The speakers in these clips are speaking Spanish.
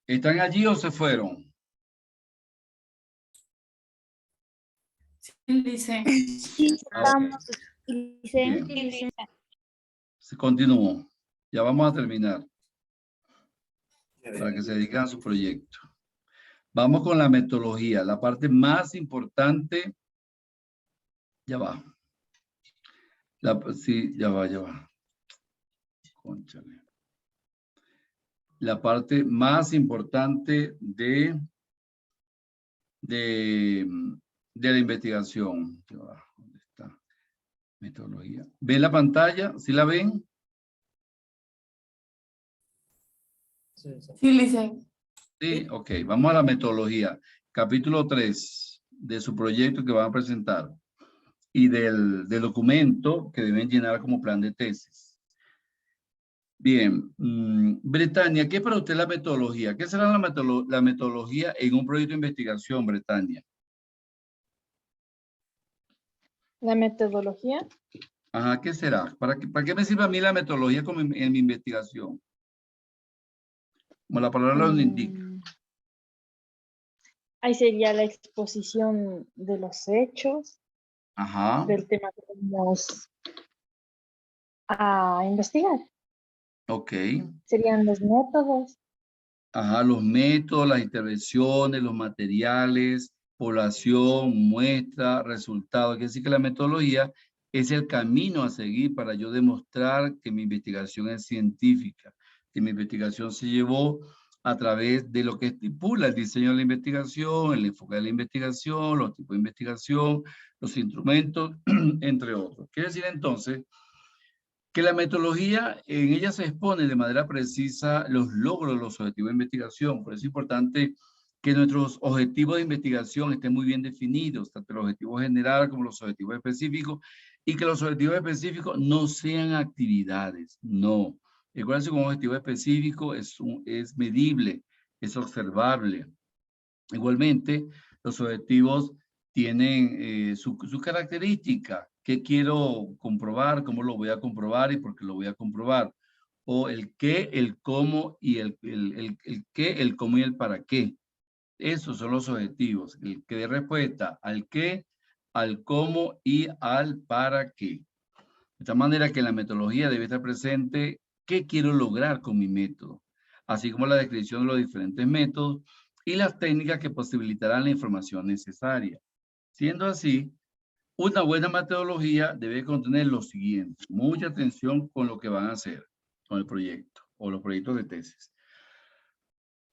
¿Están allí o se fueron? Sí, dice. Estamos, Bien. dice. Se continuó. Ya vamos a terminar. Para que se dediquen a su proyecto. Vamos con la metodología. La parte más importante. Ya va. Sí, ya va. Cónchale. La parte más importante de la investigación. ¿Dónde está? Metodología. ¿Ven la pantalla? ¿Sí la ven? Sí, dice. Sí, ok. Vamos a la metodología. Capítulo 3 de su proyecto que van a presentar y del documento que deben llenar como plan de tesis. Bien, Betania, ¿qué es para usted la metodología? ¿Qué será la metodología en un proyecto de investigación, Betania? La metodología. Ajá, ¿qué será? ¿Para qué me sirve a mí la metodología como en mi investigación? Como la palabra lo indica. Ahí sería la exposición de los hechos, Ajá, del tema que vamos a investigar. ok. Serían los métodos. Ajá, los métodos, las intervenciones, los materiales, población, muestra, resultado. Quiere decir que la metodología es el camino a seguir para yo demostrar que mi investigación es científica, que mi investigación se llevó a través de lo que estipula el diseño de la investigación, el enfoque de la investigación, los tipos de investigación, los instrumentos, entre otros. Quiere decir entonces que la metodología, en ella se expone de manera precisa los logros de los objetivos de investigación. Por eso es importante que nuestros objetivos de investigación estén muy bien definidos, tanto los objetivos generales como los objetivos específicos, y que los objetivos específicos no sean actividades, no. Recuerden que un objetivo específico es medible, es observable. Igualmente, los objetivos tienen su característica. ¿Qué quiero comprobar? ¿Cómo lo voy a comprobar? ¿Y por qué lo voy a comprobar? O el qué, el cómo y el qué, el cómo y el para qué. Esos son los objetivos. El que dé respuesta al qué, al cómo y al para qué. De tal manera que en la metodología debe estar presente qué quiero lograr con mi método, así como la descripción de los diferentes métodos y las técnicas que posibilitarán la información necesaria. Siendo así, una buena metodología debe contener lo siguiente. Mucha atención con lo que van a hacer con el proyecto o los proyectos de tesis.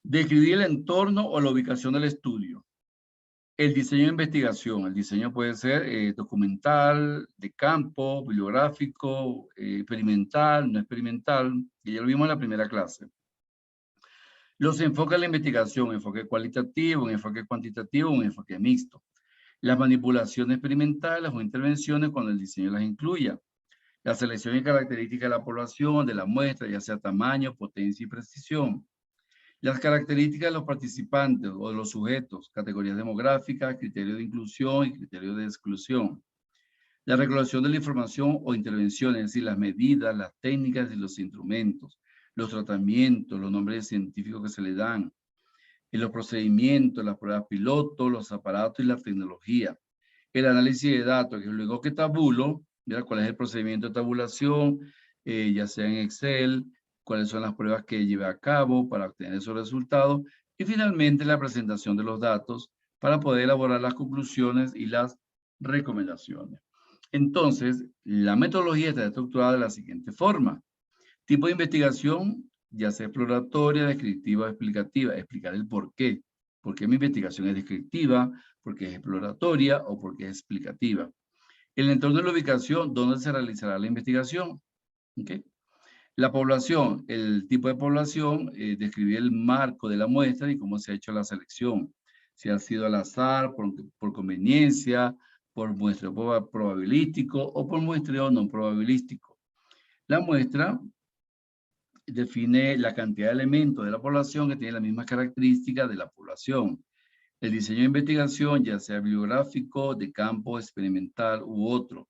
Describir el entorno o la ubicación del estudio. El diseño de investigación. El diseño puede ser documental, de campo, bibliográfico, experimental, no experimental, y ya lo vimos en la primera clase. Los enfoques de la investigación, enfoque cualitativo, un enfoque cuantitativo, un enfoque mixto. Las manipulaciones experimentales o intervenciones cuando el diseño las incluya. La selección y características de la población, de la muestra, ya sea tamaño, potencia y precisión. Las características de los participantes o de los sujetos, categorías demográficas, criterios de inclusión y criterios de exclusión. La regulación de la información o intervención, es decir, las medidas, las técnicas y los instrumentos, los tratamientos, los nombres científicos que se le dan, y los procedimientos, las pruebas piloto, los aparatos y la tecnología. El análisis de datos, que luego que tabulo, ¿ya? ¿Cuál es el procedimiento de tabulación? Ya sea en Excel, cuáles son las pruebas que llevé a cabo para obtener esos resultados, y finalmente la presentación de los datos para poder elaborar las conclusiones y las recomendaciones. Entonces, la metodología está estructurada de la siguiente forma. Tipo de investigación, ya sea exploratoria, descriptiva o explicativa. Explicar el por qué. ¿Por qué mi investigación es descriptiva? ¿Por qué es exploratoria? ¿O por qué es explicativa? El entorno de la ubicación, ¿dónde se realizará la investigación? ¿Okay? La población, el tipo de población, describir el marco de la muestra y cómo se ha hecho la selección. Si ha sido al azar, por conveniencia, por muestreo probabilístico o por muestreo no probabilístico. La muestra define la cantidad de elementos de la población que tienen las mismas características de la población. El diseño de investigación, ya sea bibliográfico, de campo, experimental u otro.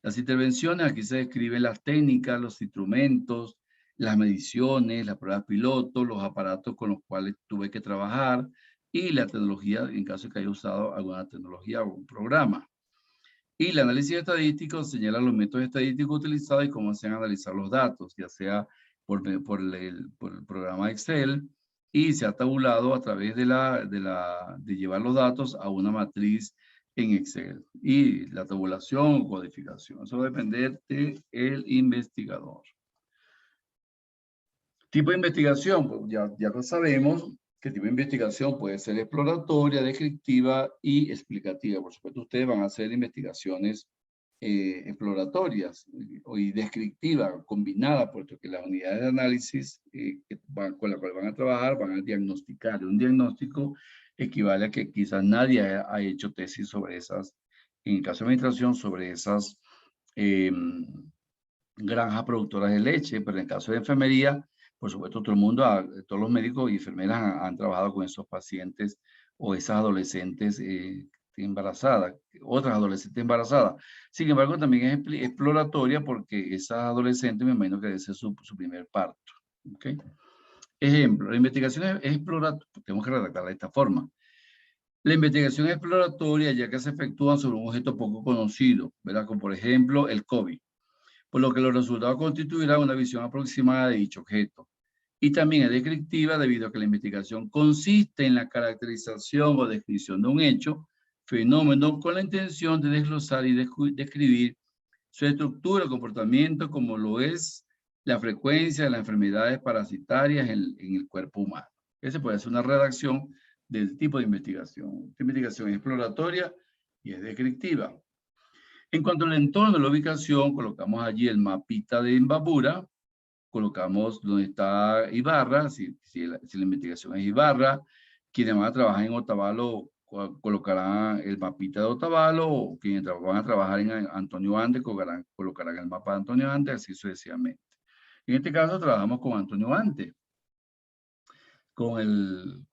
Las intervenciones, aquí se describen las técnicas, los instrumentos, las mediciones, las pruebas piloto, los aparatos con los cuales tuve que trabajar y la tecnología en caso de que haya usado alguna tecnología o un programa. Y el análisis estadístico señala los métodos estadísticos utilizados y cómo se han analizado los datos, ya sea por el programa Excel, y se ha tabulado a través de llevar los datos a una matriz en Excel. Y la tabulación o codificación, eso va a depender del investigador. Tipo de investigación, pues ya lo sabemos, que tipo de investigación puede ser exploratoria, descriptiva y explicativa. Por supuesto, ustedes van a hacer investigaciones exploratorias y descriptivas, combinadas, puesto que las unidades de análisis con las cuales van a trabajar van a diagnosticar. Un diagnóstico equivale a que quizás nadie ha hecho tesis sobre esas, en el caso de administración, sobre esas granjas productoras de leche, pero en el caso de enfermería, por supuesto, todo el mundo, todos los médicos y enfermeras han trabajado con esos pacientes o esas adolescentes embarazadas, otras adolescentes embarazadas. Sin embargo, también es exploratoria porque esas adolescentes me imagino que debe ser su primer parto. ¿Okay? Ejemplo, la investigación es exploratoria, tenemos que redactarla de esta forma. La investigación es exploratoria ya que se efectúa sobre un objeto poco conocido, ¿verdad? Como por ejemplo el COVID, por lo que los resultados constituirán una visión aproximada de dicho objeto. Y también es descriptiva debido a que la investigación consiste en la caracterización o descripción de un hecho, fenómeno, con la intención de desglosar y describir su estructura, comportamiento, como lo es la frecuencia de las enfermedades parasitarias en el cuerpo humano. Esa puede ser una redacción del tipo de investigación. Esta investigación es exploratoria y es descriptiva. En cuanto al entorno de la ubicación, colocamos allí el mapita de Imbabura, colocamos donde está Ibarra, si la investigación es Ibarra, quienes van a trabajar en Otavalo colocarán el mapita de Otavalo, o quienes van a trabajar en Antonio Ante colocarán el mapa de Antonio Ante, así sucesivamente. En este caso trabajamos con Antonio Ante, en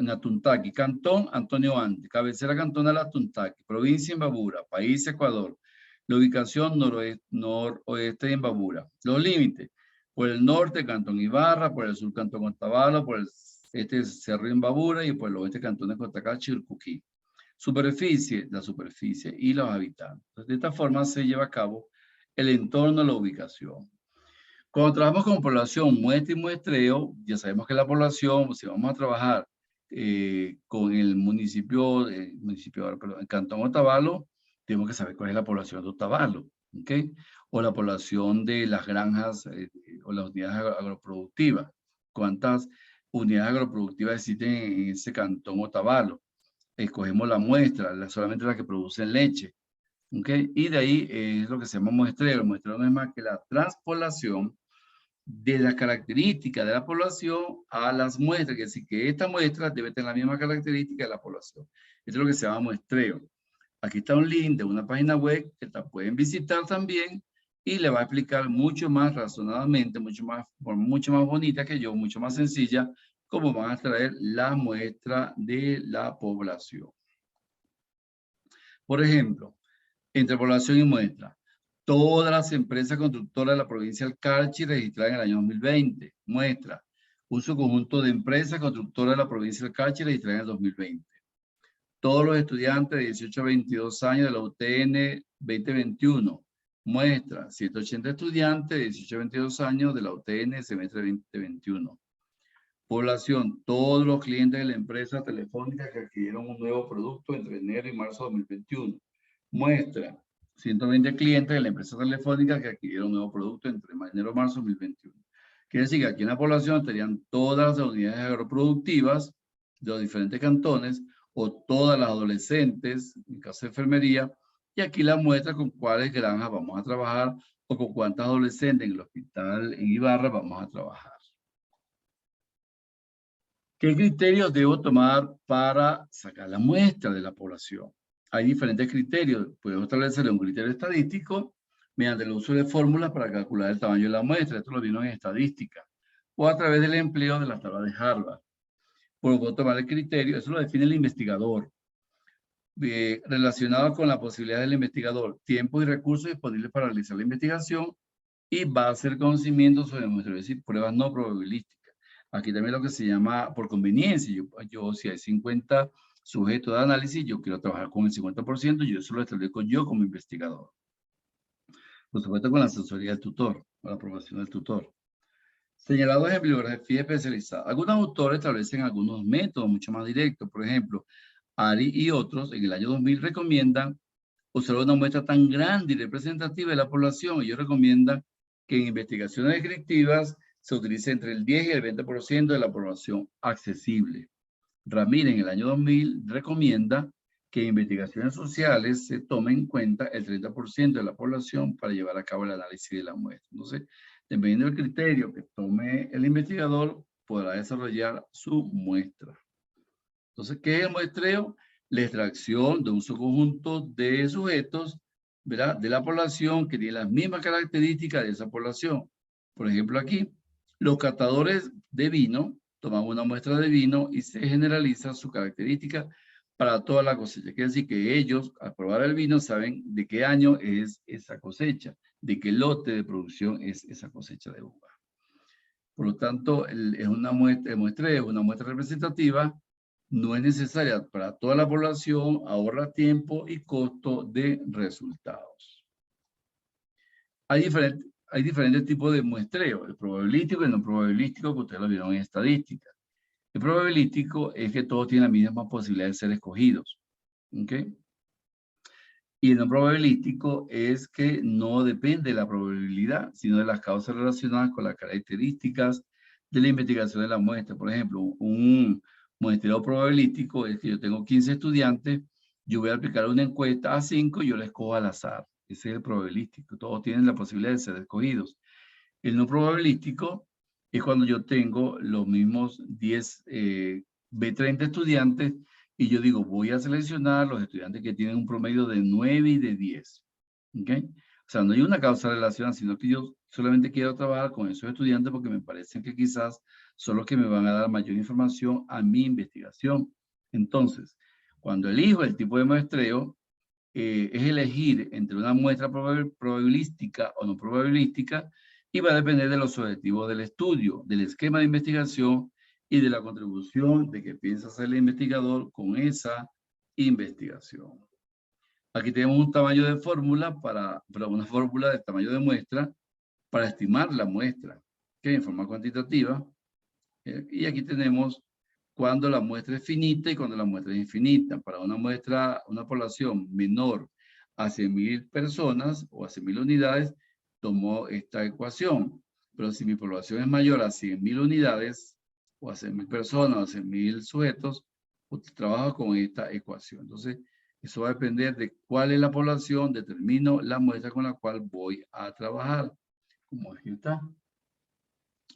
Atuntaqui, Cantón Antonio Ante, cabecera cantonal Atuntaqui, provincia Imbabura, país Ecuador. La ubicación noroeste de Imbabura. Los límites: por el norte, Cantón Ibarra; por el sur, Cantón Otavalo; por el este, Cerro Imbabura; y por el oeste, Cantón de Cotacachi y Urcuquí. Superficie, la superficie y los habitantes. Entonces, de esta forma se lleva a cabo el entorno de la ubicación. Cuando trabajamos con población, muestra y muestreo, ya sabemos que la población, si vamos a trabajar con el municipio, el Cantón Otavalo, tenemos que saber cuál es la población de Otavalo, ¿ok? O la población de las granjas o las unidades agroproductivas. ¿Cuántas unidades agroproductivas existen en ese Cantón Otavalo? Escogemos la muestra, solamente las que producen leche, ¿ok? Y de ahí es lo que se llama muestreo. El muestreo no es más que la transpolación de las características de la población a las muestras, que decir que esta muestra debe tener la misma característica de la población. Esto es lo que se llama muestreo. Aquí está un link de una página web que la pueden visitar también y le va a explicar mucho más razonadamente, mucho más bonita que yo, mucho más sencilla, cómo van a extraer la muestra de la población. Por ejemplo, entre población y muestra, todas las empresas constructoras de la provincia del Carchi registradas en el año 2020. Muestra: un subconjunto de empresas constructoras de la provincia del Carchi registradas en el 2020. Todos los estudiantes de 18 a 22 años de la UTN 2021. Muestra: 180 estudiantes de 18 a 22 años de la UTN semestre 2021. Población: todos los clientes de la empresa telefónica que adquirieron un nuevo producto entre enero y marzo de 2021. Muestra: 120 clientes de la empresa telefónica que adquirieron un nuevo producto entre enero y marzo de 2021. Quiere decir que aquí en la población estarían todas las unidades agroproductivas de los diferentes cantones o todas las adolescentes, en caso de enfermería, y aquí la muestra con cuáles granjas vamos a trabajar o con cuántas adolescentes en el hospital en Ibarra vamos a trabajar. ¿Qué criterios debo tomar para sacar la muestra de la población? Hay diferentes criterios. Podemos establecer un criterio estadístico mediante el uso de fórmulas para calcular el tamaño de la muestra. Esto lo vimos en estadística. O a través del empleo de la tabla de Harvard. Puedo tomar el criterio, eso lo define el investigador. Relacionado con la posibilidad del investigador, tiempo y recursos disponibles para realizar la investigación, y va a hacer conocimiento sobre muestras, es decir, pruebas no probabilísticas. Aquí también lo que se llama por conveniencia. Yo si hay 50 sujetos de análisis, yo quiero trabajar con el 50%, yo eso lo establezco yo como investigador. Por supuesto, con la asesoría del tutor, con la aprobación del tutor. Señalados en bibliografía especializada. Algunos autores establecen algunos métodos mucho más directos. Por ejemplo, Ari y otros en el año 2000 recomiendan usar una muestra tan grande y representativa de la población. Ellos recomiendan que en investigaciones descriptivas se utilice entre el 10 y el 20% de la población accesible. Ramírez en el año 2000 recomienda que en investigaciones sociales se tome en cuenta el 30% de la población para llevar a cabo el análisis de la muestra. Entonces, dependiendo del criterio que tome el investigador, podrá desarrollar su muestra. Entonces, ¿qué es el muestreo? La extracción de un subconjunto de sujetos, ¿verdad?, de la población que tiene las mismas características de esa población. Por ejemplo, aquí, los catadores de vino toman una muestra de vino y se generaliza su característica para toda la cosecha. Quiere decir que ellos, al probar el vino, saben de qué año es esa cosecha, de qué lote de producción es esa cosecha de uva. Por lo tanto, es una muestra, el muestreo es una muestra representativa, no es necesaria para toda la población, ahorra tiempo y costo de resultados. Hay diferentes tipos de muestreo, el probabilístico y el no probabilístico, que ustedes lo vieron en estadística. El probabilístico es que todos tienen la misma posibilidad de ser escogidos. ¿Ok? Y el no probabilístico es que no depende de la probabilidad, sino de las causas relacionadas con las características de la investigación de la muestra. Por ejemplo, un muestreo probabilístico es que yo tengo 15 estudiantes, yo voy a aplicar una encuesta a 5 y yo la escojo al azar. Ese es el probabilístico. Todos tienen la posibilidad de ser escogidos. El no probabilístico es cuando yo tengo los mismos 10, 30 estudiantes y yo digo, voy a seleccionar los estudiantes que tienen un promedio de 9 y de 10. ¿Ok? O sea, no hay una causa relacionada, sino que yo solamente quiero trabajar con esos estudiantes porque me parecen que quizás son los que me van a dar mayor información a mi investigación. Entonces, cuando elijo el tipo de muestreo, es elegir entre una muestra probabilística o no probabilística y va a depender de los objetivos del estudio, del esquema de investigación y de la contribución de que piensa hacer el investigador con esa investigación. Aquí tenemos un tamaño de fórmula una fórmula de tamaño de muestra para estimar la muestra, que en forma cuantitativa. Y aquí tenemos cuando la muestra es finita y cuando la muestra es infinita. Para una muestra, una población menor a 100.000 personas o a 100.000 unidades, tomo esta ecuación. Pero si mi población es mayor a 100.000 unidades o a 100.000 personas o a 100.000 sujetos, pues trabajo con esta ecuación. Entonces, eso va a depender de cuál es la población, determino la muestra con la cual voy a trabajar. Como aquí está.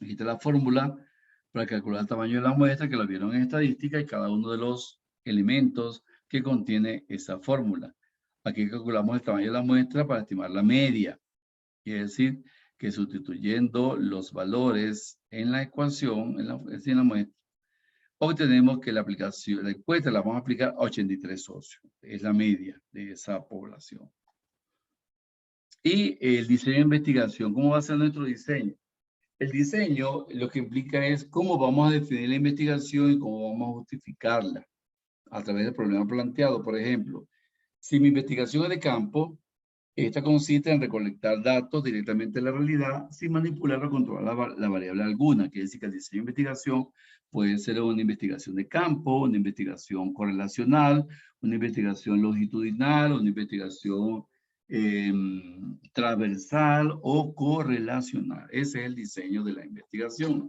Aquí está la fórmula para calcular el tamaño de la muestra, que lo vieron en estadística, y cada uno de los elementos que contiene esa fórmula. Aquí calculamos el tamaño de la muestra para estimar la media. Quiere decir que sustituyendo los valores en la ecuación, en la muestra, obtenemos que la encuesta la vamos a aplicar a 83 socios. Es la media de esa población. Y el diseño de investigación, ¿cómo va a ser nuestro diseño? El diseño lo que implica es cómo vamos a definir la investigación y cómo vamos a justificarla a través del problema planteado. Por ejemplo, si mi investigación es de campo, esta consiste en recolectar datos directamente de la realidad sin manipular o controlar la variable alguna. Quiere decir que el diseño de investigación puede ser una investigación de campo, una investigación correlacional, una investigación longitudinal, una investigación transversal o correlacional. Ese es el diseño de la investigación.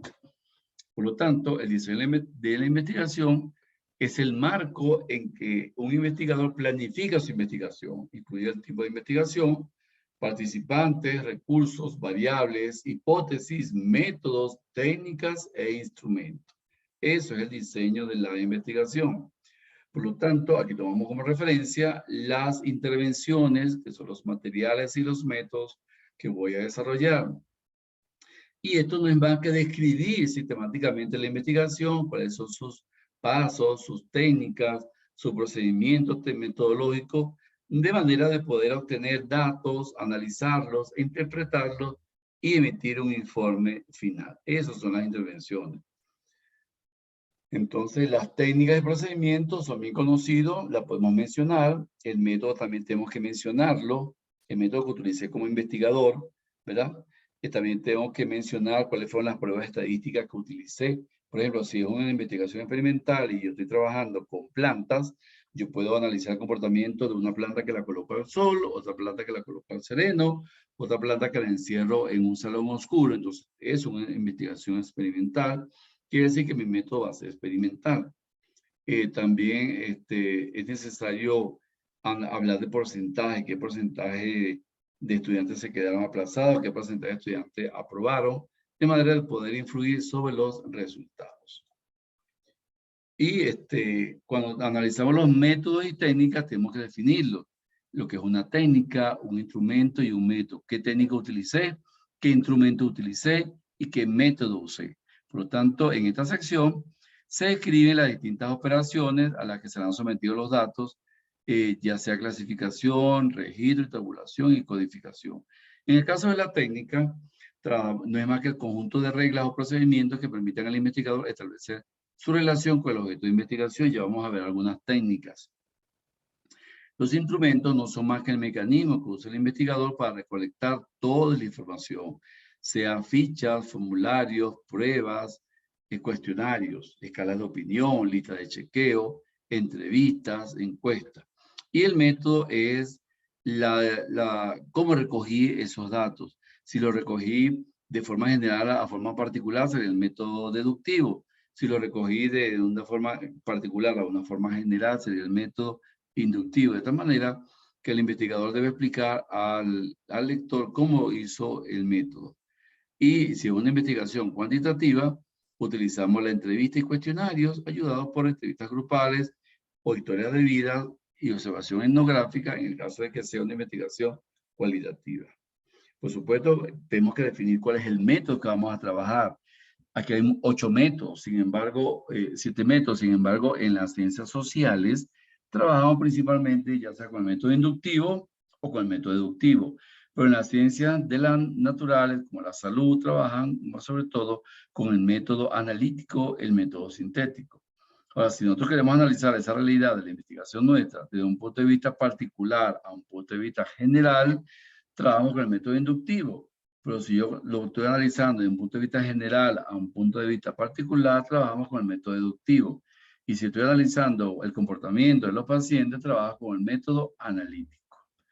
Por lo tanto, el diseño de la investigación es el marco en que un investigador planifica su investigación, incluido el tipo de investigación, participantes, recursos, variables, hipótesis, métodos, técnicas e instrumentos. Eso es el diseño de la investigación. Por lo tanto, aquí tomamos como referencia las intervenciones, que son los materiales y los métodos que voy a desarrollar. Y esto no es más que describir sistemáticamente la investigación, cuáles son sus pasos, sus técnicas, sus procedimientos metodológicos, de manera de poder obtener datos, analizarlos e interpretarlos y emitir un informe final. Esas son las intervenciones. Entonces, las técnicas de procedimiento son bien conocidas, las podemos mencionar. El método también tenemos que mencionarlo. El método que utilicé como investigador, ¿verdad? Y también tengo que mencionar cuáles fueron las pruebas estadísticas que utilicé. Por ejemplo, si es una investigación experimental y yo estoy trabajando con plantas, yo puedo analizar el comportamiento de una planta que la coloco al sol, otra planta que la coloco al sereno, otra planta que la encierro en un salón oscuro. Entonces, es una investigación experimental. Quiere decir que mi método va a ser experimental. También es necesario hablar de porcentaje, qué porcentaje de estudiantes se quedaron aplazados, qué porcentaje de estudiantes aprobaron, de manera de poder influir sobre los resultados. Y cuando analizamos los métodos y técnicas, tenemos que definirlos. Lo que es una técnica, un instrumento y un método. ¿Qué técnica utilicé? ¿Qué instrumento utilicé? ¿Y qué método usé? Por lo tanto, en esta sección se describen las distintas operaciones a las que serán sometidos los datos, ya sea clasificación, registro y tabulación y codificación. En el caso de la técnica, no es más que el conjunto de reglas o procedimientos que permitan al investigador establecer su relación con el objeto de investigación. Ya vamos a ver algunas técnicas. Los instrumentos no son más que el mecanismo que usa el investigador para recolectar toda la información, sean fichas, formularios, pruebas, cuestionarios, escalas de opinión, lista de chequeo, entrevistas, encuestas. Y el método es cómo recogí esos datos. Si lo recogí de forma general a forma particular, sería el método deductivo. Si lo recogí de una forma particular a una forma general, sería el método inductivo. De tal manera que el investigador debe explicar al lector cómo hizo el método. Y si es una investigación cuantitativa, utilizamos la entrevista y cuestionarios ayudados por entrevistas grupales o historias de vida y observación etnográfica en el caso de que sea una investigación cualitativa. Por supuesto, tenemos que definir cuál es el método que vamos a trabajar. Aquí hay 8 métodos, sin embargo, 7 métodos, sin embargo, en las ciencias sociales trabajamos principalmente ya sea con el método inductivo o con el método deductivo. Pero en las ciencias de las naturales, como la salud, trabajan más sobre todo con el método analítico, el método sintético. Ahora, si nosotros queremos analizar esa realidad de la investigación nuestra desde un punto de vista particular a un punto de vista general, trabajamos con el método inductivo. Pero si yo lo estoy analizando desde un punto de vista general a un punto de vista particular, trabajamos con el método deductivo. Y si estoy analizando el comportamiento de los pacientes, trabajo con el método analítico.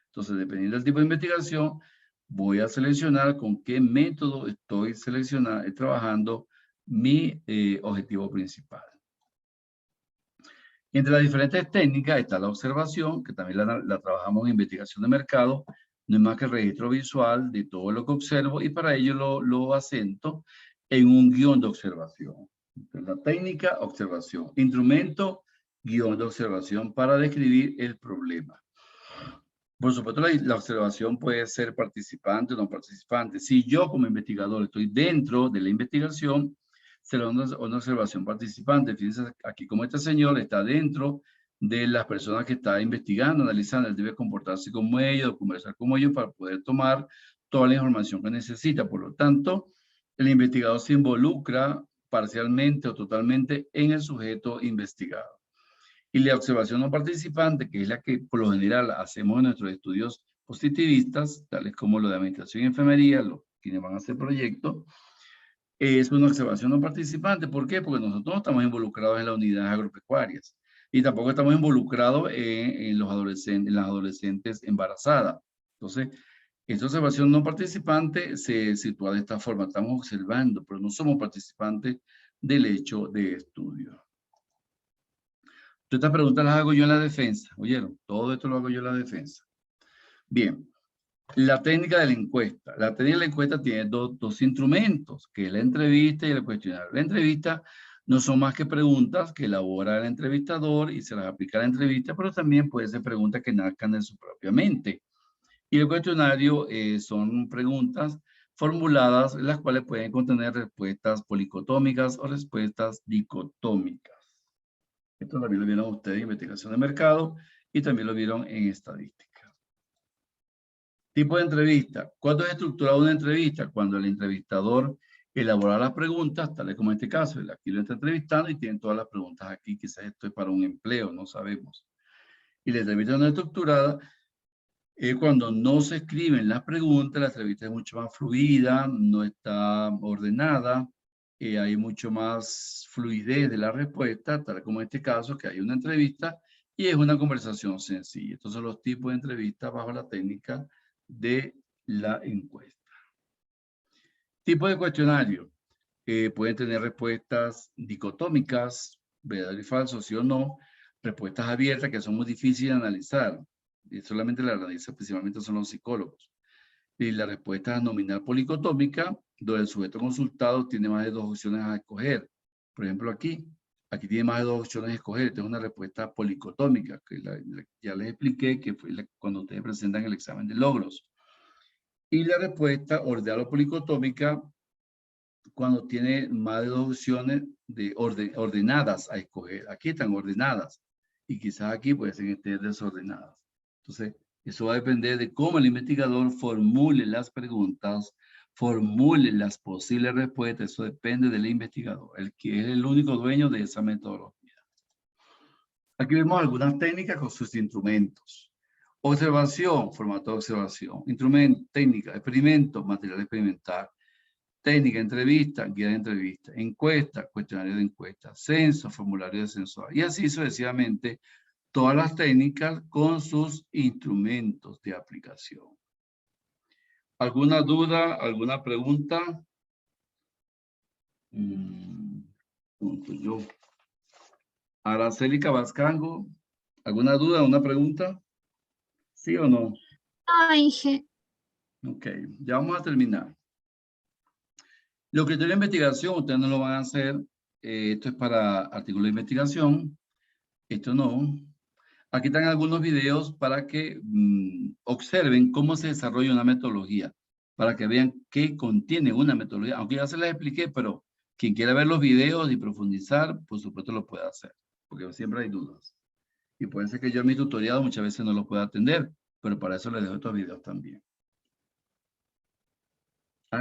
Entonces, dependiendo del tipo de investigación, voy a seleccionar con qué método estoy trabajando mi objetivo principal. Entre las diferentes técnicas está la observación, que también la trabajamos en investigación de mercado. No es más que el registro visual de todo lo que observo y para ello lo asento en un guión de observación. Entonces, la técnica, observación. Instrumento, guión de observación para describir el problema. Por supuesto, la observación puede ser participante o no participante. Si yo como investigador estoy dentro de la investigación, será una observación participante. Fíjense aquí como este señor está dentro de las personas que está investigando, analizando. Él debe comportarse como ellos, conversar como ellos para poder tomar toda la información que necesita. Por lo tanto, el investigador se involucra parcialmente o totalmente en el sujeto investigado. Y la observación no participante, que es la que por lo general hacemos en nuestros estudios positivistas, tales como lo de administración y enfermería, los quienes van a hacer proyectos, es una observación no participante. ¿Por qué? Porque nosotros no estamos involucrados en las unidades agropecuarias y tampoco estamos involucrados en las adolescentes embarazadas. Entonces, esta observación no participante se sitúa de esta forma. Estamos observando, pero no somos participantes del hecho de estudio. Estas preguntas las hago yo en la defensa. ¿Oyeron? Todo esto lo hago yo en la defensa. Bien. La técnica de la encuesta. La técnica de la encuesta tiene dos instrumentos, que es la entrevista y el cuestionario. La entrevista no son más que preguntas que elabora el entrevistador y se las aplica a la entrevista, pero también puede ser preguntas que nazcan de su propia mente. Y el cuestionario son preguntas formuladas, las cuales pueden contener respuestas policotómicas o respuestas dicotómicas. Esto también lo vieron ustedes en investigación de mercado y también lo vieron en estadística. Tipo de entrevista. ¿Cuándo es estructurada una entrevista? Cuando el entrevistador elabora las preguntas, tal como en este caso, él aquí lo está entrevistando y tiene todas las preguntas aquí. Quizás esto es para un empleo, no sabemos. Y la entrevista no estructurada es cuando no se escriben las preguntas, la entrevista es mucho más fluida, no está ordenada, hay mucho más fluidez de la respuesta, tal como en este caso, que hay una entrevista y es una conversación sencilla. Estos son los tipos de entrevistas bajo la técnica de la encuesta. Tipo de cuestionario. Pueden tener respuestas dicotómicas, verdadero y falso, sí o no, respuestas abiertas que son muy difíciles de analizar. Y solamente la analizan principalmente son los psicólogos. Y la respuesta nominal policotómica, donde el sujeto consultado tiene más de 2 opciones a escoger. Por ejemplo, aquí tiene más de 2 opciones a escoger. Esta es una respuesta policotómica, que ya les expliqué que fue cuando ustedes presentan el examen de logros. Y la respuesta ordinal o policotómica, cuando tiene más de 2 opciones ordenadas a escoger. Aquí están ordenadas y quizás aquí pueden ser desordenadas. Entonces, eso va a depender de cómo el investigador formule las preguntas, formule las posibles respuestas. Eso depende del investigador, el que es el único dueño de esa metodología. Aquí vemos algunas técnicas con sus instrumentos. Observación, formato de observación. Instrumento, técnica, experimento, material experimental. Técnica, entrevista, guía de entrevista, encuesta, cuestionario de encuesta, censo, formulario de censo, y así sucesivamente todas las técnicas con sus instrumentos de aplicación. ¿Alguna duda? ¿Alguna pregunta? Yo. Araceli Cabascango, ¿alguna duda? ¿Una pregunta? ¿Sí o no? No, Inge. Ok, ya vamos a terminar. Los criterios de investigación, ustedes no lo van a hacer. Esto es para artículos de investigación. Esto no. Aquí están algunos videos para que observen cómo se desarrolla una metodología, para que vean qué contiene una metodología. Aunque ya se les expliqué, pero quien quiera ver los videos y profundizar, por supuesto lo puede hacer, porque siempre hay dudas. Y puede ser que yo en mi tutorial muchas veces no lo pueda atender, pero para eso les dejo estos videos también.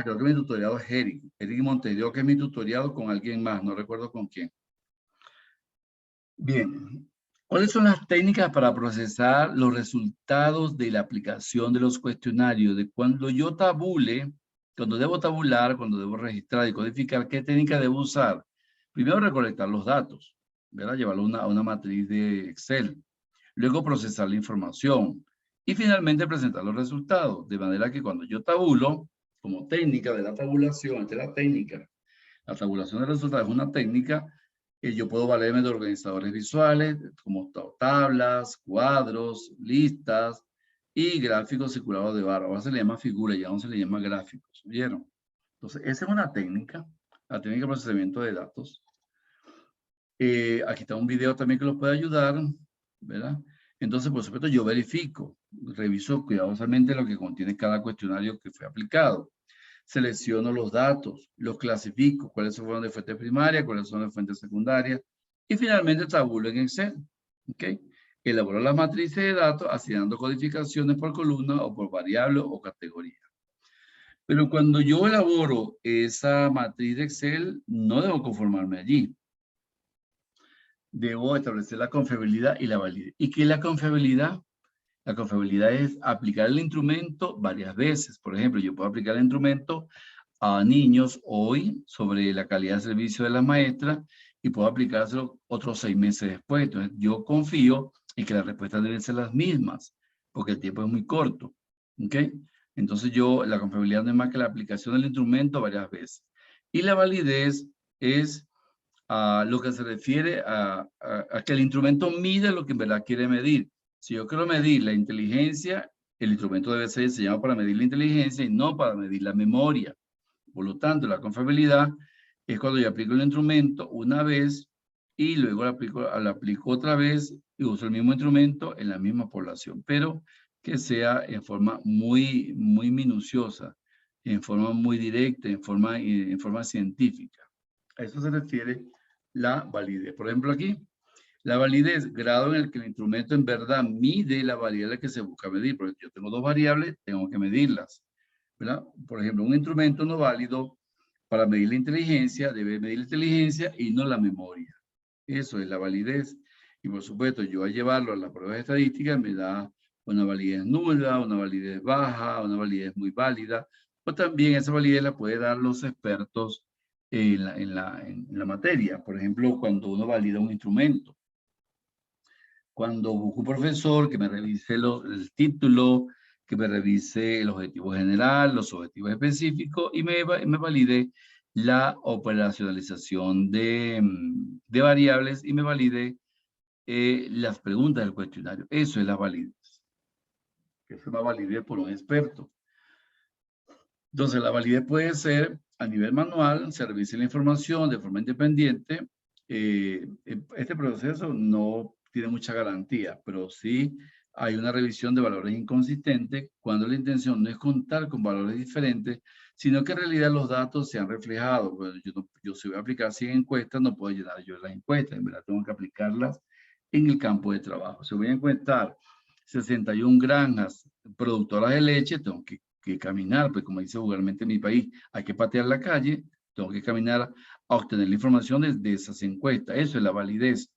Creo que mi tutorial es Eric Montedio, que es mi tutorial con alguien más, no recuerdo con quién. Bien, ¿cuáles son las técnicas para procesar los resultados de la aplicación de los cuestionarios? De cuando yo tabule, cuando debo tabular, cuando debo registrar y codificar, ¿qué técnica debo usar? Primero recolectar los datos, ¿verdad? Llevarlo a una matriz de Excel. Luego procesar la información. Y finalmente presentar los resultados. De manera que cuando yo tabulo, como técnica de la tabulación, esta es la técnica. La tabulación de resultados es una técnica que yo puedo valerme de organizadores visuales, como tablas, cuadros, listas y gráficos circulados de barra. Ahora se le llama figura, ya no se le llama gráficos. ¿Vieron? Entonces, esa es una técnica, la técnica de procesamiento de datos. Aquí está un video también que los puede ayudar, ¿verdad? Entonces, por supuesto, yo verifico, reviso cuidadosamente lo que contiene cada cuestionario que fue aplicado. Selecciono los datos, los clasifico, cuáles fueron de fuente primaria, cuáles son de fuente secundaria, y finalmente tabulo en Excel. ¿Ok? Elaboro las matrices de datos asignando codificaciones por columna o por variable o categoría. Pero cuando yo elaboro esa matriz de Excel, no debo conformarme allí. Debo establecer la confiabilidad y la validez. ¿Y qué es la confiabilidad? La confiabilidad es aplicar el instrumento varias veces. Por ejemplo, yo puedo aplicar el instrumento a niños hoy sobre la calidad de servicio de la maestra y puedo aplicárselo otros 6 meses después. Entonces, yo confío en que las respuestas deben ser las mismas, porque el tiempo es muy corto. ¿Ok? Entonces, la confiabilidad no es más que la aplicación del instrumento varias veces. Y la validez es lo que se refiere a que el instrumento mide lo que en verdad quiere medir. Si yo quiero medir la inteligencia, el instrumento debe ser diseñado para medir la inteligencia y no para medir la memoria. Por lo tanto, la confiabilidad es cuando yo aplico el instrumento una vez y luego lo aplico otra vez y uso el mismo instrumento en la misma población, pero que sea en forma muy minuciosa, en forma muy directa, en forma científica. A eso se refiere la validez. Por ejemplo, aquí, La validez, grado en el que el instrumento en verdad mide la variable que se busca medir. Porque yo tengo dos variables, tengo que medirlas, ¿verdad? Por ejemplo, un instrumento no válido para medir la inteligencia debe medir la inteligencia y no la memoria. Eso es la validez. Y por supuesto, yo al llevarlo a las pruebas estadísticas me da una validez nula, una validez baja, una validez muy válida, o también esa validez la puede dar los expertos en la materia. Por ejemplo, cuando uno valida un instrumento. Cuando busco un profesor que me revise el título, que me revise el objetivo general, los objetivos específicos y me valide la operacionalización de variables y me valide las preguntas del cuestionario. Eso es la validez. Que es una validez por un experto. Entonces, la validez puede ser a nivel manual, se revise la información de forma independiente. Este proceso no tiene mucha garantía, pero sí hay una revisión de valores inconsistentes cuando la intención no es contar con valores diferentes, sino que en realidad los datos se han reflejado. Bueno, yo si voy a aplicar 100 encuestas, no puedo llenar yo las encuestas, en verdad tengo que aplicarlas en el campo de trabajo. Si voy a encuestar 61 granjas productoras de leche, tengo que caminar, pues como dice vulgarmente en mi país, hay que patear la calle, tengo que caminar a obtener la información de esas encuestas. Eso es la validez.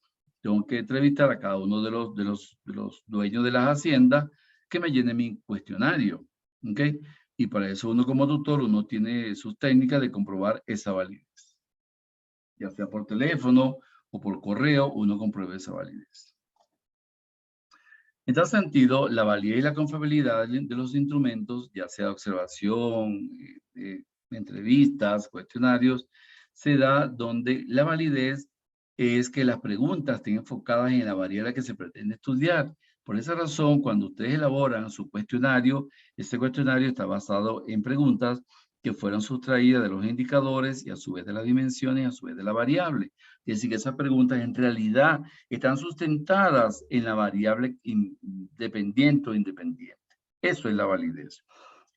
Tengo que entrevistar a cada uno de los dueños de las haciendas que me llene mi cuestionario. ¿Ok? Y para eso uno como tutor, uno tiene sus técnicas de comprobar esa validez. Ya sea por teléfono o por correo, uno comprueba esa validez. En tal sentido, la validez y la confiabilidad de los instrumentos, ya sea observación, entrevistas, cuestionarios, se da donde la validez es que las preguntas estén enfocadas en la variable que se pretende estudiar. Por esa razón, cuando ustedes elaboran su cuestionario, este cuestionario está basado en preguntas que fueron sustraídas de los indicadores y a su vez de las dimensiones y a su vez de la variable. Es decir, que esas preguntas en realidad están sustentadas en la variable dependiente o independiente. Eso es la validez.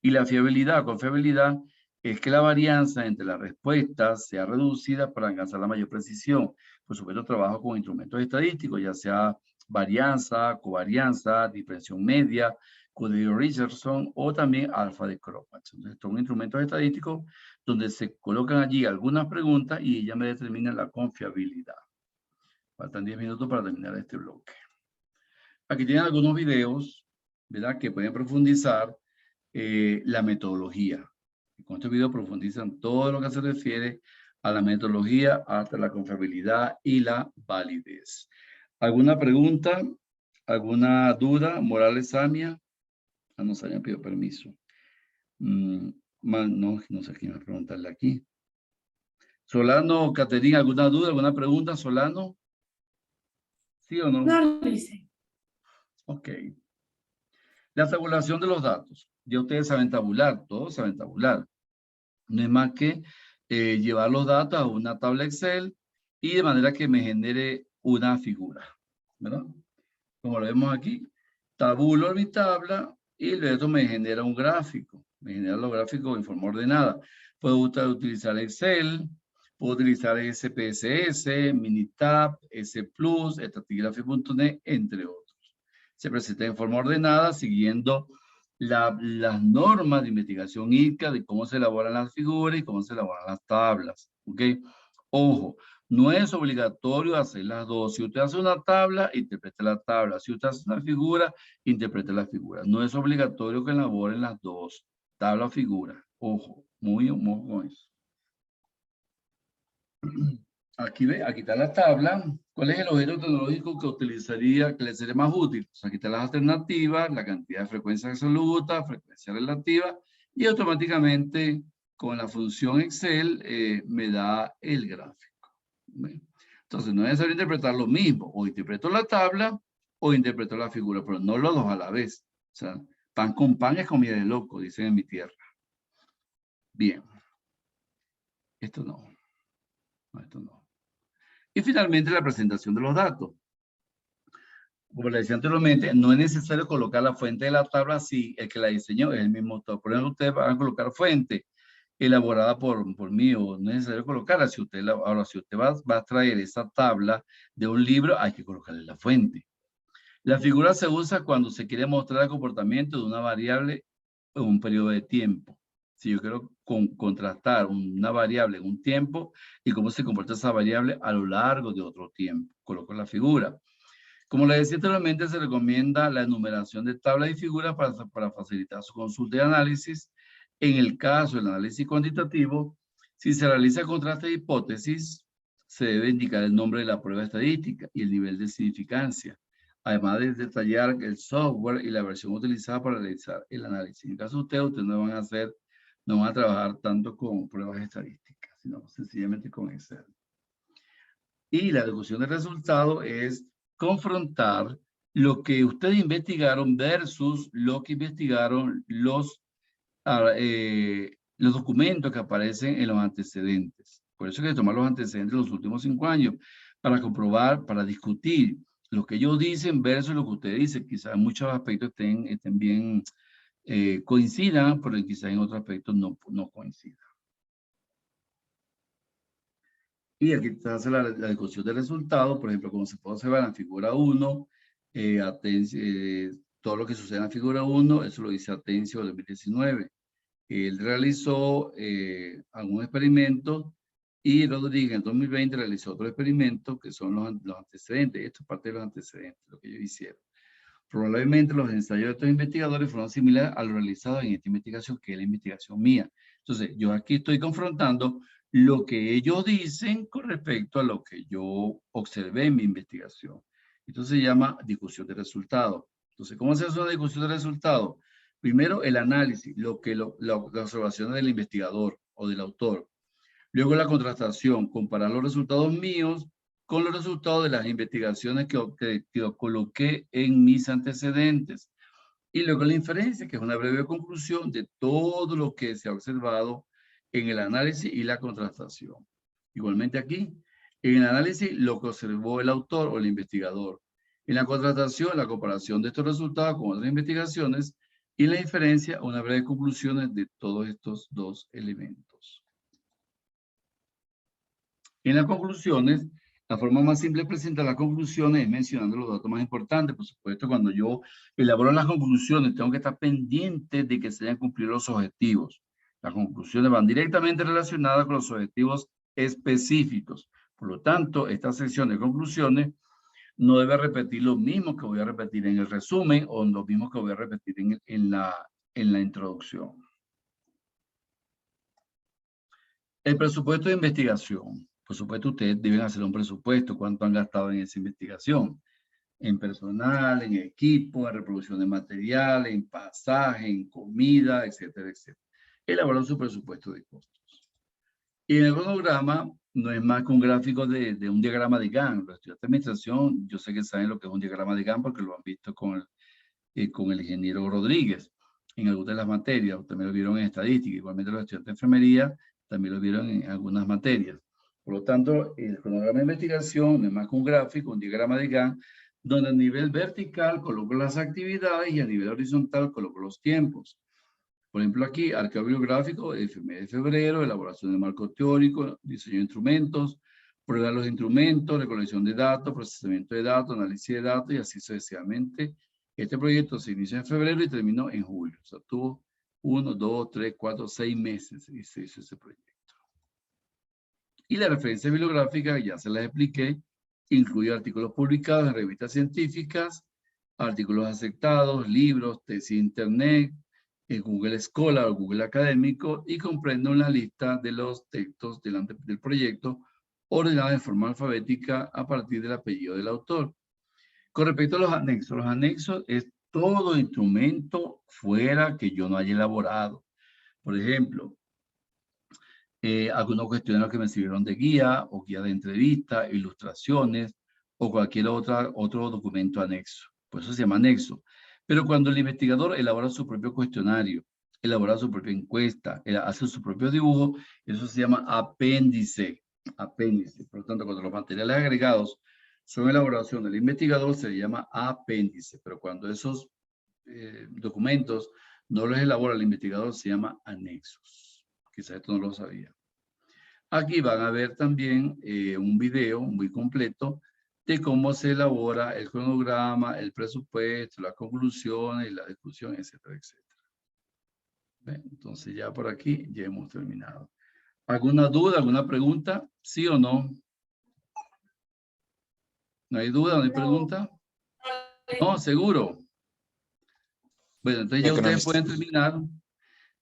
Y la fiabilidad, confiabilidad, es que la varianza entre las respuestas sea reducida para alcanzar la mayor precisión. Por supuesto, trabajo con instrumentos estadísticos, ya sea varianza, covarianza, diferenciación media, Cuddy-Richardson o también alfa de Kropatz. Entonces, son instrumentos estadísticos donde se colocan allí algunas preguntas y ella me determina la confiabilidad. Faltan 10 minutos para terminar este bloque. Aquí tienen algunos videos, ¿verdad? Que pueden profundizar la metodología. Con este video profundizan todo lo que se refiere a la metodología, hasta la confiabilidad y la validez. ¿Alguna pregunta? ¿Alguna duda? Morales Samia. Ah, no, Samia pidió permiso. No sé quién va a preguntarle aquí. Solano, Caterina, ¿alguna duda? ¿Alguna pregunta, Solano? ¿Sí o no? No, dice. Ok. La tabulación de los datos. Ya ustedes saben tabular, todos saben tabular. No es más que llevar los datos a una tabla Excel y de manera que me genere una figura, ¿verdad? Como lo vemos aquí, tabulo mi tabla y luego me genera un gráfico. Me genera los gráficos en forma ordenada. Puedo utilizar Excel, puedo utilizar SPSS, Minitab, S+, Stratigraphy.net, entre otros. Se presenta en forma ordenada siguiendo las normas de investigación ICA de cómo se elaboran las figuras y cómo se elaboran las tablas. ¿Ok? Ojo, no es obligatorio hacer las dos. Si usted hace una tabla, interprete la tabla. Si usted hace una figura, interprete la figura. No es obligatorio que elaboren las dos, tabla o figura. Ojo, muy ojo con eso. Aquí está la tabla. ¿Cuál es el objeto tecnológico que utilizaría, que le sería más útil? Pues aquí están las alternativas, la cantidad de frecuencia absoluta, frecuencia relativa, y automáticamente con la función Excel me da el gráfico. ¿Ven? Entonces no es necesario interpretar lo mismo. O interpreto la tabla o interpreto la figura, pero no los dos a la vez. O sea, pan con pan es comida de loco, dicen en mi tierra. Bien. Esto no. No, esto no. Y finalmente la presentación de los datos. Como le decía anteriormente, no es necesario colocar la fuente de la tabla si el que la diseñó es el mismo autor. Por ejemplo, ustedes van a colocar fuente elaborada por mí, o no es necesario colocarla. Si usted ahora, si usted va a traer esa tabla de un libro, hay que colocarle la fuente. La figura se usa cuando se quiere mostrar el comportamiento de una variable en un periodo de tiempo. Si yo quiero contrastar una variable en un tiempo y cómo se comporta esa variable a lo largo de otro tiempo, coloco la figura. Como les decía anteriormente, se recomienda la enumeración de tablas y figuras para facilitar su consulta y análisis. En el caso del análisis cuantitativo, si se realiza contraste de hipótesis, se debe indicar el nombre de la prueba estadística y el nivel de significancia, además de detallar el software y la versión utilizada para realizar el análisis. En el caso de ustedes no van a trabajar tanto con pruebas estadísticas, sino sencillamente con Excel. Y la deducción de resultado es confrontar lo que ustedes investigaron versus lo que investigaron los documentos que aparecen en los antecedentes. Por eso hay que tomar los antecedentes de los últimos 5 años para comprobar, para discutir lo que ellos dicen versus lo que ustedes dicen. Quizás en muchos aspectos estén bien, coincidan, pero quizás en otros aspectos no coincidan. Y aquí se hace la discusión de resultados, por ejemplo, como se puede observar en la figura 1, todo lo que sucede en la figura 1, eso lo dice Atencio 2019. Él realizó algún experimento y Rodríguez en 2020 realizó otro experimento que son los antecedentes. Esto es parte de los antecedentes, lo que ellos hicieron. Probablemente los ensayos de estos investigadores fueron similares a los realizados en esta investigación, que es la investigación mía. Entonces, yo aquí estoy confrontando lo que ellos dicen con respecto a lo que yo observé en mi investigación. Entonces se llama discusión de resultados. Entonces, ¿cómo se hace una discusión de resultados? Primero, el análisis, las observaciones del investigador o del autor. Luego, la contrastación, comparar los resultados míos con los resultados de las investigaciones que coloqué en mis antecedentes. Y luego la inferencia, que es una breve conclusión de todo lo que se ha observado en el análisis y la contrastación. Igualmente aquí, en el análisis, lo que observó el autor o el investigador. En la contrastación, la comparación de estos resultados con otras investigaciones. Y en la inferencia, una breve conclusión de todos estos dos elementos. En las conclusiones, la forma más simple de presentar las conclusiones es mencionando los datos más importantes. Por supuesto, cuando yo elaboro las conclusiones, tengo que estar pendiente de que se hayan cumplido los objetivos. Las conclusiones van directamente relacionadas con los objetivos específicos. Por lo tanto, esta sección de conclusiones no debe repetir lo mismo que voy a repetir en el resumen o lo mismo que voy a repetir en la introducción. El presupuesto de investigación. Por supuesto, ustedes deben hacer un presupuesto, cuánto han gastado en esa investigación, en personal, en equipo, en reproducción de material, en pasaje, en comida, etcétera, etcétera. Elaborar su presupuesto de costos. Y en el cronograma no es más que un gráfico de un diagrama de Gantt. Los estudiantes de administración, yo sé que saben lo que es un diagrama de Gantt porque lo han visto con el ingeniero Rodríguez en algunas de las materias, también lo vieron en estadística, igualmente los estudiantes de enfermería también lo vieron en algunas materias. Por lo tanto, el cronograma de investigación es más que un gráfico, un diagrama de Gantt, donde a nivel vertical coloco las actividades y a nivel horizontal coloco los tiempos. Por ejemplo, aquí, arqueo bibliográfico, mes de febrero, elaboración de marco teórico, diseño de instrumentos, prueba de los instrumentos, recolección de datos, procesamiento de datos, análisis de datos y así sucesivamente. Este proyecto se inició en febrero y terminó en julio. O sea, tuvo 1, 2, 3, 4, 6 meses y se hizo ese proyecto. Y la referencia bibliográfica, ya se las expliqué, incluye artículos publicados en revistas científicas, artículos aceptados, libros, tesis de internet, Google Scholar o Google Académico y comprende una lista de los textos del proyecto ordenada de forma alfabética a partir del apellido del autor. Con respecto a los anexos es todo instrumento fuera que yo no haya elaborado. Por ejemplo, algunos cuestionarios que me sirvieron de guía o guía de entrevista, ilustraciones o cualquier otro documento anexo. Por eso se llama anexo. Pero cuando el investigador elabora su propio cuestionario, elabora su propia encuesta, hace su propio dibujo, eso se llama apéndice. Apéndice. Por lo tanto, cuando los materiales agregados son elaboración del investigador, se llama apéndice. Pero cuando esos documentos no los elabora el investigador, se llama anexos. ¿Ok? Quizás esto no lo sabía. Aquí van a ver también un video muy completo de cómo se elabora el cronograma, el presupuesto, las conclusiones, la discusión, etcétera, etcétera. ¿Ven? Entonces ya por aquí ya hemos terminado. ¿Alguna duda, alguna pregunta? ¿Sí o no? ¿No hay duda, no hay pregunta? No, seguro. Bueno, entonces ya ustedes pueden terminar.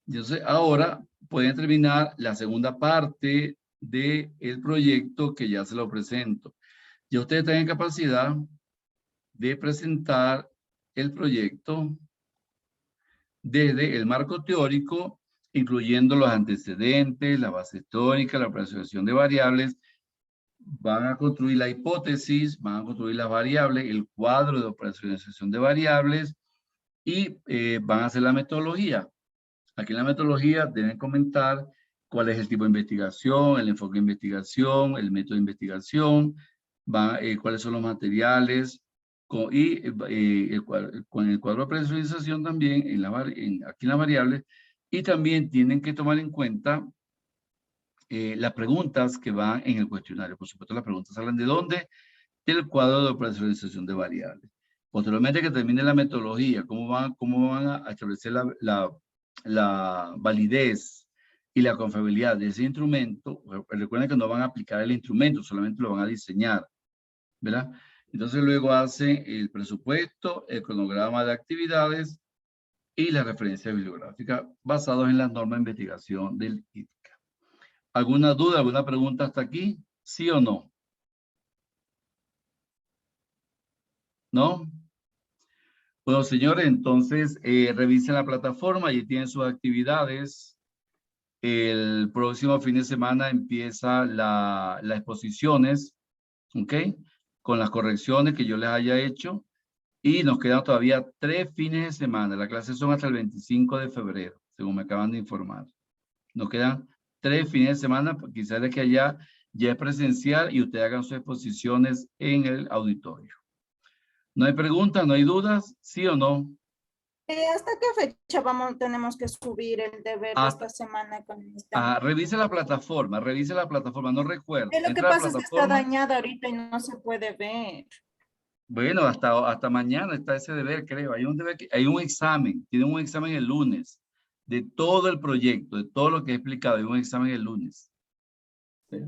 Entonces ahora pueden terminar la segunda parte del proyecto que ya se lo presento. Ya ustedes tienen capacidad de presentar el proyecto desde el marco teórico, incluyendo los antecedentes, la base histórica, la presentación de variables. Van a construir la hipótesis, van a construir las variables, el cuadro de operacionalización de variables y van a hacer la metodología. Aquí en la metodología deben comentar cuál es el tipo de investigación, el enfoque de investigación, el método de investigación, cuáles son los materiales, con el cuadro de personalización también aquí en las variables, y también tienen que tomar en cuenta las preguntas que van en el cuestionario. Por supuesto, las preguntas hablan de dónde, del cuadro de operacionalización de variables. Posteriormente que termine la metodología, cómo van a establecer la validez y la confiabilidad de ese instrumento. Recuerden que no van a aplicar el instrumento, solamente lo van a diseñar, ¿verdad? Entonces luego hacen el presupuesto, el cronograma de actividades y la referencia bibliográfica basados en las normas de investigación del ITCA. ¿Alguna duda, alguna pregunta hasta aquí? ¿Sí o no? ¿No? Bueno, señores, entonces revisen la plataforma, allí tienen sus actividades. El próximo fin de semana empieza las exposiciones, ¿ok? Con las correcciones que yo les haya hecho. Y nos quedan todavía 3 fines de semana. Las clases son hasta el 25 de febrero, según me acaban de informar. Nos quedan 3 fines de semana, quizás de que allá ya es presencial y ustedes hagan sus exposiciones en el auditorio. ¿No hay preguntas, no hay dudas? ¿Sí o no? ¿Hasta qué fecha tenemos que subir el deber de esta semana con esta? Revise la plataforma, no recuerdo. Lo que pasa es que está dañada ahorita y no se puede ver. Bueno, hasta mañana está ese deber, creo. Hay un examen, tienen un examen el lunes, de todo el proyecto, de todo lo que he explicado, hay un examen el lunes. ¿Sí?